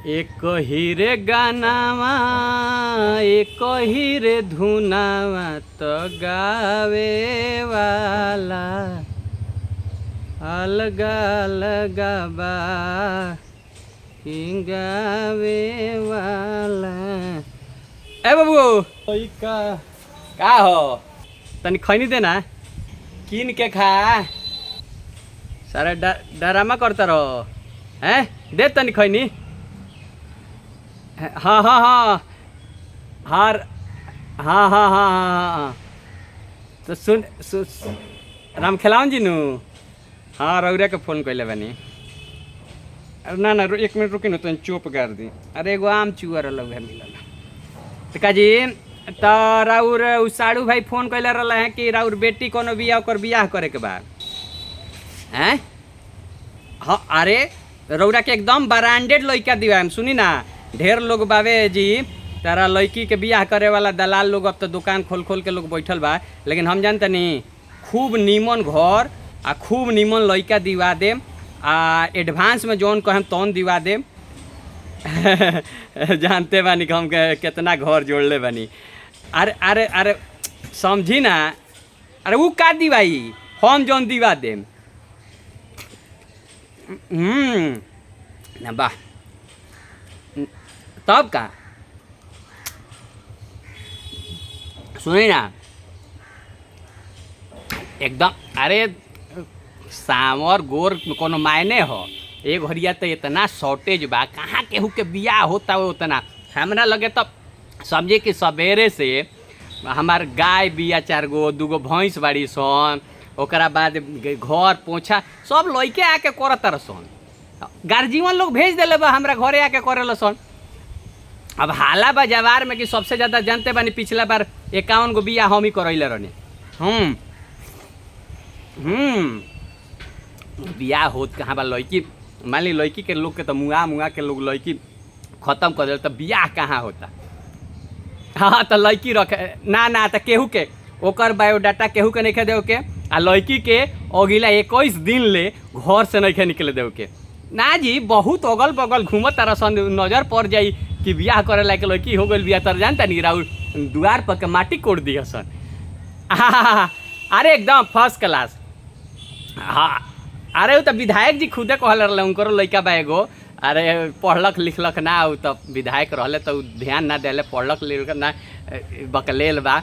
एक हीरे गानावा एक हीरे धुनावा तो गावे वाला अलगा अलगा बा गावे वाला। ए बाबू का हो तनी खैनी देना कीन के खा सारा डरामा करता रहो हैं दे तनी खैनी। हाँ हाँ हाँ हाँ हाँ हाँ हाँ तो सुन राम खेलावन जी नु हाँ रौरिया के फोन कैले बानी। ना ना 1 मिनट रुकी न तो चुप कर दी। अरे एगो आम चुअर लग मिलल तो काजी तो राउर साड़ू भाई फोन कैले रहा है कि राउर बेटी कोनो बियाह ओकर बियाह करे के बाद हैं। हाँ अरे रौरा के एकदम ब्रांडेड लड़का दिवाएम सुनी ना ढेर लोग बावे जी तारा लड़की के बियाह करे वाला दलाल लोग अब तो दुकान खोल खोल के लोग बैठल बा लेकिन हम जानते नहीं खूब नीमन घर आ खूब नीमन लड़का दिवा देम आ एडवांस में जौन कहम तौन दिवा देम। जानते बानी कि हम कितना घर जोड़ले बानी। अरे अरे अरे समझी ना अरे वो का दिवाई हम जौन दिवा देम। ना वाह तब का सुनी ना एकदम अरे सामर गोर कोनो मायने हो एक घरिया तो इतना शॉर्टेज बा कहाँ केहू के बियाह होता हो उतना हमरा लगे तो समझे कि सवेरे से हमार गाय बिया 4 गो 2 गो भैंस बाड़ी सन ओकरा बाद घर पोछा सब लइके आके करत सन गार्जियन लोग भेज दिले बा हमरा घरे आके करेला सन। अब हाला बा जवार में कि सबसे ज़्यादा जानते बानी पिछला बार 51 गो बिया हम ही करैले रहने। बियाह होत कहाँ बा लड़की मान ली लड़की के लोग के तो मुआ के लोग लड़की खत्म कर दे तो बियाह कहाँ होता। हाँ तो लड़की रखे ना तो केहू के ओकर बायोडाटा केहू के नहीं दे के आ लड़की के अगिला 21 दिन ले घर से नहीं निकले दे के ना जी बहुत अगल बगल घूमत तारा सन नजर पड़ जाई कि बियाह करे लायक लड़की हो गई बियाह तर जानता नहीं राउर दुआर पर के माटी कोड़ दिया सन। अरे एकदम फर्स्ट क्लास। हाँ अरे वो तो विधायक जी खुदे कहल रहा उनको लड़का बा एगो अरे पढ़लक लिखलक ना हो तो विधायक रहले तो ध्यान ना दिले पढ़लक लिखलक ना बकलेल बा।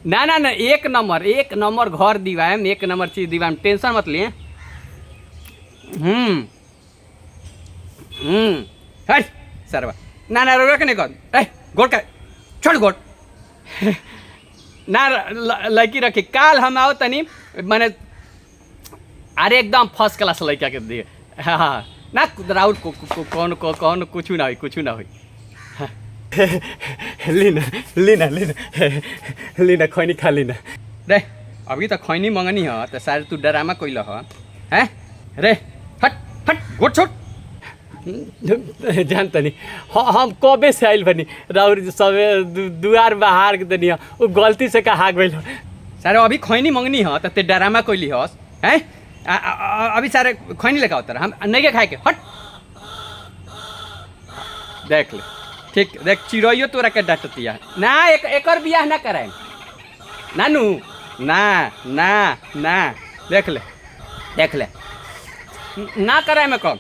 ना ना ना 1 नंबर घर दिवाएम 1 नंबर चीज दिवाएम टेंशन मत लिए। हट सरवा ना ना रोक नहीं कर गोड़ का छोड़ गोड़ ना लड़की रखी काल हम आओ तनी मैंने अरे एकदम फर्स्ट क्लास लड़का के दिए। हाँ ना राउट कौन कुछ ना हुई लीना खैनी खा लीना रे अभी तो खैनी मंगनी है तो शायद तू डरामा कोई है रे हट हट गोट छोट जानता नहीं हम कबे से आइल बनी राउर सब दुआर बाहर के दनिया वो गलती से कहा गई सारे अभी खैनी मंगनी है तो ते डरामा कोई हस हैं अभी सारे खैनी लेकर होता हम नहीं खाए के हट देख ले ठीक देख चिड़ैयो तोरा के डटतिया ना एक और बियाह ना कराए नानू ना ना ना देख ले ना कराए में कम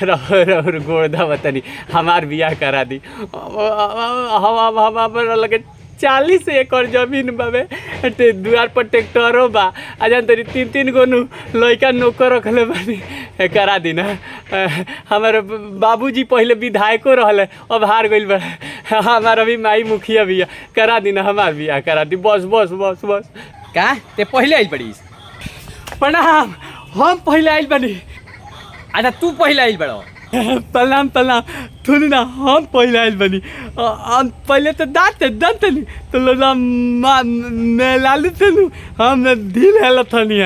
रह गोड़ दा तनी हमार बियाह करा दी। हम लगे 40 एकड़ जमीन बाबे दुआर पर ट्रैक्टरों बा आ जान तरी 3 गो लड़का नौकर रखले बानी करा दी ना। हमारे बाबूजी पहले विधायको रहले अब हार गइल बा हमार अभी माई मुखिया बिया करा दी ना हमार बियाह करा दी बस बस बस बस। का ते पहले आइल बड़ी प्रणाम हम पहले आइल बनी। अच्छा तू पहले आइल बड़ो प्रणाम थुनी ना हम पहले आइल बनी हम पहले तो दाँत नहीं तो मैं लालू थे हम ढील हेल थनी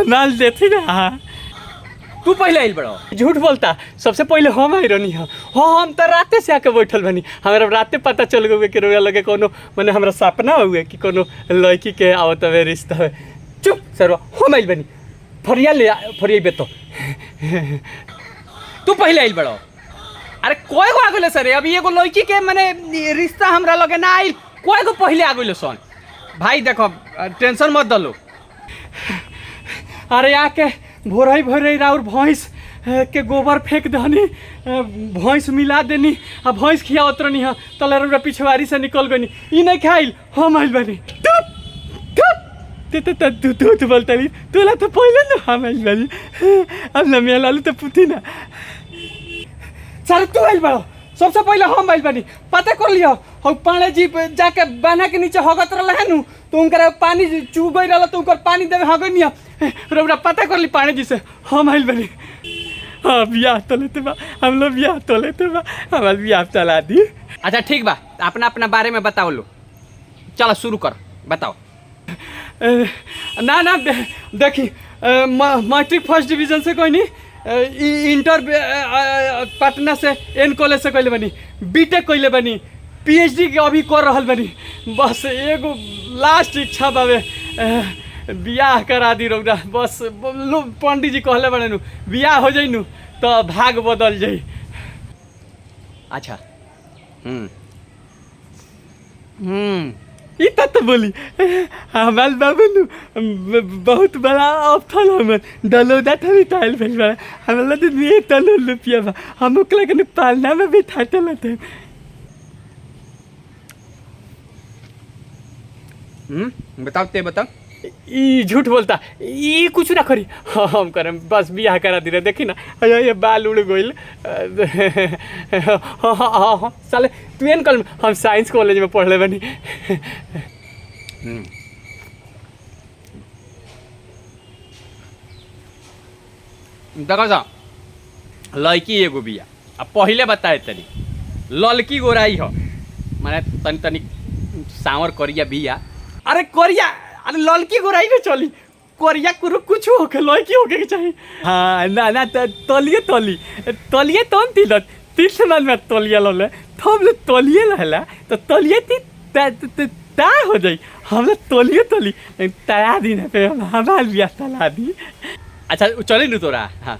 नाल देती ना तू पहले आइल बड़ो झूठ बोलता सबसे पहले हम आई रहनी है। हाँ हम तो राते से आके बैठल बनी हमारा राते पता चल गए कि रोया लगे कोनो मैंने हमारा सपना हुए कि कोनो लड़की के आवत है रिश्ता है। चुप सरवा हम आइल बनी फरिया ले फरिया तो तू पहले आइल बड़ो। अरे कोई गो आ गइल सर, अभी एगो लड़की के माने रिश्ता हमरा लगे ना आइल, कोई गो पहले आ गइल सन। भाई देखो टेंशन मत दलो। अरे आके भोरई राउर भैंस के गोबर फेंक दहनी, भैंस मिला देनी आ भैंस खिया उतरनी है तलर पिछवाड़ी से निकल गनी। ई नहीं खाइल हम आइल बानी। तू बोलता नहीं तोला तो पहले ना हम आइल बानी, अब ना मिया लालू तो पुती ना। चल तू आइल बाड़ो, सबसे पहले हम आइल बानी। पता कर लियो हम पाणे जी जाके बाना के नीचे हगत रहल है नु, तो उनकर पानी चू गई रहल, तो उनकर पानी देवे हगनिया रौरा। पता कर ली पाणे जी से हम आइल बानी। हाँ बियाह तो लेते बा, हम लोग बियाह तो लेते बा, हमारे बियाह चला दी। अच्छा ठीक बा, अपना अपना बारे में बताओ लो। चलो शुरू कर, बताओ। ना देखी मैट्रिक फर्स्ट डिवीजन से कोई नहीं, इंटर पटना से एन कॉलेज से कैले बनी, बीटेक कैले बनी, पीएचडी के अभी कर रहल बनी। बस एगो लास्ट इच्छा बावे, बियाह करा दी रौदा। बस पंडित जी कहले बने नु बियाह हो जाई नु तो भाग बदल जाई। अच्छा ई तो बोली हमारे बाबू नु बहुत बड़ा ऑफर हम डलोदा थी टाइल भेज बा हमारा तो नहीं तलो रुपया बा, हम ओकला के पालना में बिठाते लेते। बताओ ते बताओ। ई झूठ बोलता, ई कुछ ना करी, हम करम बस बियाह करा दी रहे। देखी ना ये बाल उड़ गइल। साले तू एन कल, हम साइंस कॉलेज में पढ़ले बनी। देखो सा लड़की एगो बिया, अब पहले बताए तनी ललकी गोराई हो, माने तनी तनी सांवर करिया बिया। अरे करिया, अरे ललकी गोराई में चली, कोरिया कुरु कुछ होके लड़की होके के चाहिए। हाँ ना तलिए तलिए तो तीन समान में तलिया लले, तो हम लोग तलिए लहला तो तलिए ता हो जाई। हम लोग तली तला दी ना पे हमारे बिया तला दी। अच्छा चली नु तोरा? हाँ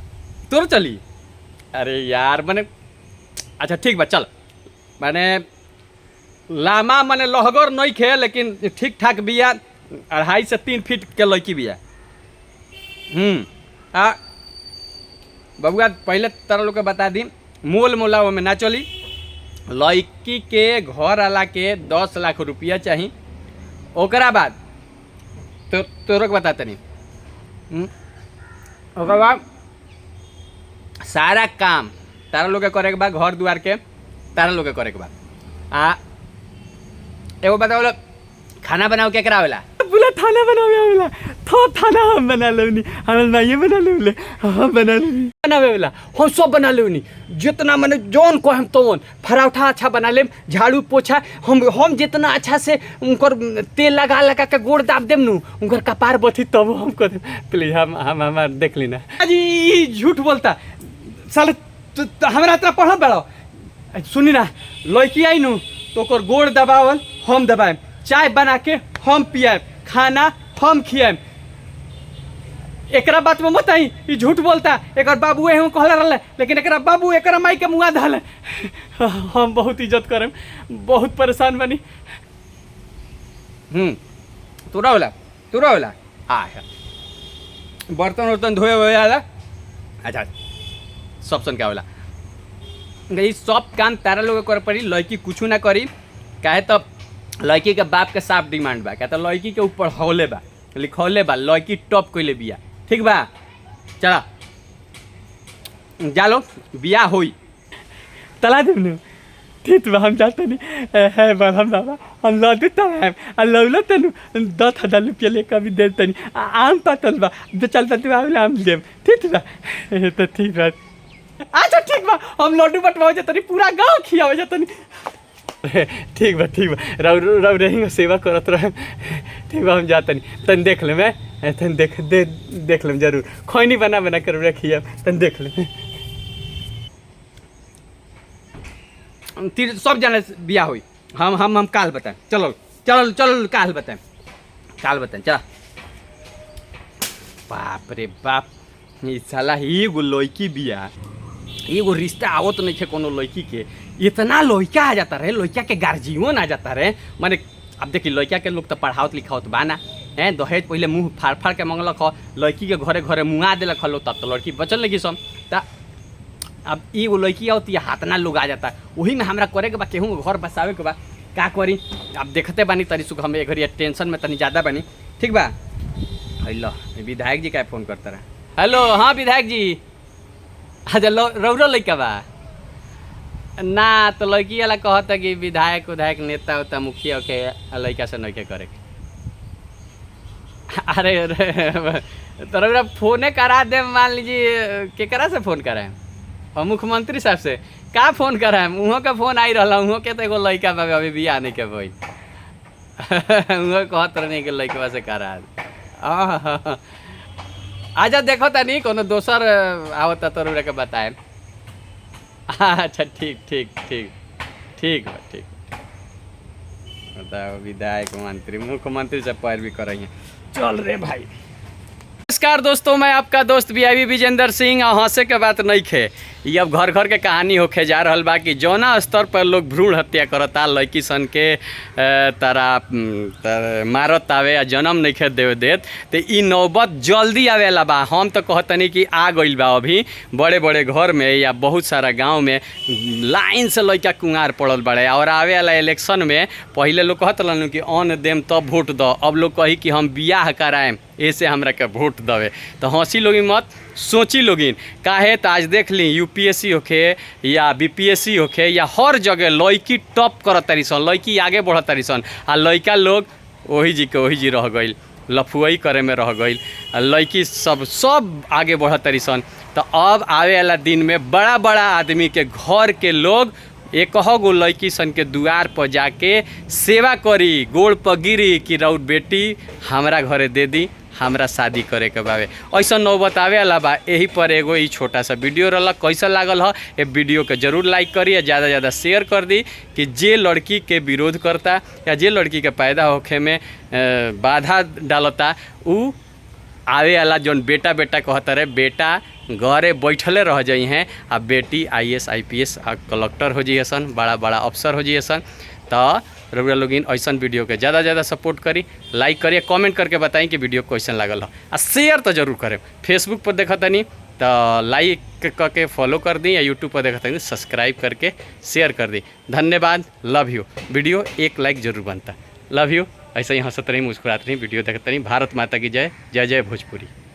तोर चली। अरे यार मैंने अच्छा ठीक बा चल, मैंने लामा मैंने लहगर नहीं खे, लेकिन ठीक ठाक बिया 2.5 से 3 फीट के लड़की बिया। बबुआ पहले तारा लोग के बता दी, मोल मोला में ना चली। लड़की के घर आला के 10 लाख रुपया चाहिए, ओकरा बाद तो तोरा के बता तनी। ओकरा बाद सारा काम तारा लोग के करे के बाद, घर दुआर के तारा लोग के करे के बाद। एगो बताओ खाना बनाओ क्या करावेला? बोला खाना बनावे आवेला, तो खाना हम बना लेनी, हम माइए बना लेले, हम बना लेनी बनावेला, हम सब बना लेनी। जितना मैंने जौन को हम तोन पराठा अच्छा बना लेम, झाड़ू पोछा हम जितना अच्छा से उनकर तेल लगा के गोड़ दाब देम नु, उनकर कपार बथी तब हम कह देम। प्लीज हम देख लेना। जी झूठ बोलता साले, हमरा तरह पढ़ल बड़ो। सुनी ना, लड़की आई नु तो ओकर गोड़ दबावल हम दबाएम, चाय बना के हम पियाएम, खाना हम खियाएम। एकरा बात में मत आई, ई झूठ बोलता। एकर बाबू हम कहले रहले, लेकिन एकरा बाबू एकरा माई के मुआ धले। हम बहुत इज्जत करेम, बहुत परेशान बनी। तोरा होला आ बर्तन वर्तन धोए हुए आला। अच्छा सब सन क्या होला, ये सब काम तारा लोग कर पड़ी, लड़की कुछ ना करी। काहे तब लड़की के बाप के साफ डिमांड बा, क्या तो लड़की के ऊपर हौले बा, लिखौले बा, लड़की टॉप कोई बिया। ठीक बा चला जालो, बिया होई तला देनु। ठीक बा हम जाते नहीं है बाल हम बाबा, हम लड्डू तलाएम आ लौला तनु 10,000 रुपया लेकर भी दे तनी। आम पतल बा तो चलता तू आम लेम। ठीक बा तो ठीक बा। अच्छा ठीक बा, हम लड्डू बटवाओ जतनी, पूरा गाँव खियावे जतनी। ठीक बा राव रहेंगे, सेवा करत रहे। ठीक बा हम जातनी, तन देख ले मैं, तन देख ले जरूर, खैनी बना कर रखिए, तन देख ले। सब जाने बिया हुई, हम काल बताएं। चलो काल बताएं चला। बाप रे बाप, ये साला ही गो लड़की बिया एगो रिश्ता आवत नहीं है कोनो लड़की के, इतना लड़का आ जाता रहे, लड़का के गार्जियन आ जाता रहे। माने अब देखिए लड़का के लोग तो पढ़ावत लिखावत बा ना, हैं दहेज पहले मुँह फाड़ फाड़ के मंगलक हो, लड़की के घरे घरे मुँगा दिलक हलो, तब तो लड़की बचल लगी सब। त अब एगो लड़की आवती है हाथना लोग आ जाता, वही में हमरा करे के बा, केहूँ घर बसावे के बा, का करी। अब देखते बानी तरी सुख हम एक घड़ी टेंशन में तनी ज़्यादा बानी, ठीक बा। हेलो विधायक जी का फ़ोन करता रहा। हेलो हाँ विधायक जी, अच्छा रौरो लड़का बा ना, तो लड़की वाला कहता कि विधायक उधायक नेता उता मुखिया के लड़का से नहीं करे के। अरे तो रौरा फोने करा दे, मान लीजिए केकरा से फ़ोन कराएं, और मुख्यमंत्री साहब से का फ़ोन कराएं, उहों का फ़ोन आई रहा, उहों के तो एगो लड़का बा अभी बियाह नहीं के भाई उहों कहत रहे कि लड़कवा से करा आजा देखो तनी कोनो दोसर आवता तो रौरा के बताए। अच्छा ठीक ठीक ठीक ठीक बा ठीक। बताओ विधायक मंत्री मुख्यमंत्री से पैरवी करेंगे, चल रे भाई। नमस्कार दोस्तों, मैं आपका दोस्त वीआईपी विजेंद्र सिंह। हंसे के बात नहीं खे, ये अब घर घर के कहानी होके जा रहा बा कि जौना स्तर पर लोग भ्रूण हत्या करता, लड़की सन के मारत आवे या जन्म नहीं खे देवे देत, तो ई नौबत जल्दी आवेला बा। हम तो कहतनी कि आ गइल बा, अभी बड़े बड़े घर में या बहुत सारा गांव में लाइन से लड़का कुंवार पड़ल बड़े। और आवे वाला इलेक्शन में पहले लोग कहत रहन कि अन्न देम तब वोट दो, अब लोग कही कि हम बियाह कराएम ऐसे हमरा के वोट दवे। तो हंसी लोगी मत, सोची लोगिन काहे। तो आज देख ली यूपीएससी होखे या बीपीएससी होखे या हर जगह लड़की टॉप करत तारी सन, लड़की आगे बढ़त तारी सन, आ लड़का लोग वही जी के वही जी रह गई, लफुआई करे में रह गई, लड़की सब आगे बढ़त तारी सन। तो अब आवे वाला दिन में बड़ा बड़ा आदमी के घर के लोग एक गो लड़की सन के दुआर पर जाके सेवा करी, गोड़ पर गिरी कि राउत बेटी हमरा घरे दे दी, हमरा शादी करे के बावे। ऐसा नौबत आवे वाला बा। यही पर एगो ई छोटा सा वीडियो रहला, कैसा लागल ह ये वीडियो के जरूर लाइक करी, ज़्यादा ज़्यादा शेयर कर दी कि जे लड़की के विरोध करता या जे लड़की के पैदा होखे में बाधा डालता, उ आवे वाला जौन बेटा बेटा कहता रहे, बेटा घरे बैठले रह जाइ हैं, आ बेटी IAS IPS कलेक्टर हो जाइए सन, बड़ा बड़ा अफसर हो जाइए सन। तो रउरा लोगिन ऐसा वीडियो के ज़्यादा ज़्यादा सपोर्ट करी, लाइक करिए, कमेंट करके बताई कि वीडियो कैसन लागल हो, आ शेयर तो जरूर करें। फेसबुक पर देखतनी तो लाइक करके फॉलो कर दी, या यूट्यूब पर देखतनी सब्सक्राइब करके शेयर कर दी। धन्यवाद, लव यू। वीडियो एक लाइक जरूर बनता, लव यू। ऐसे ही हंसत रही, मुस्कुरात रही, वीडियो देखते रही। भारत माता की जय, जय जय भोजपुरी।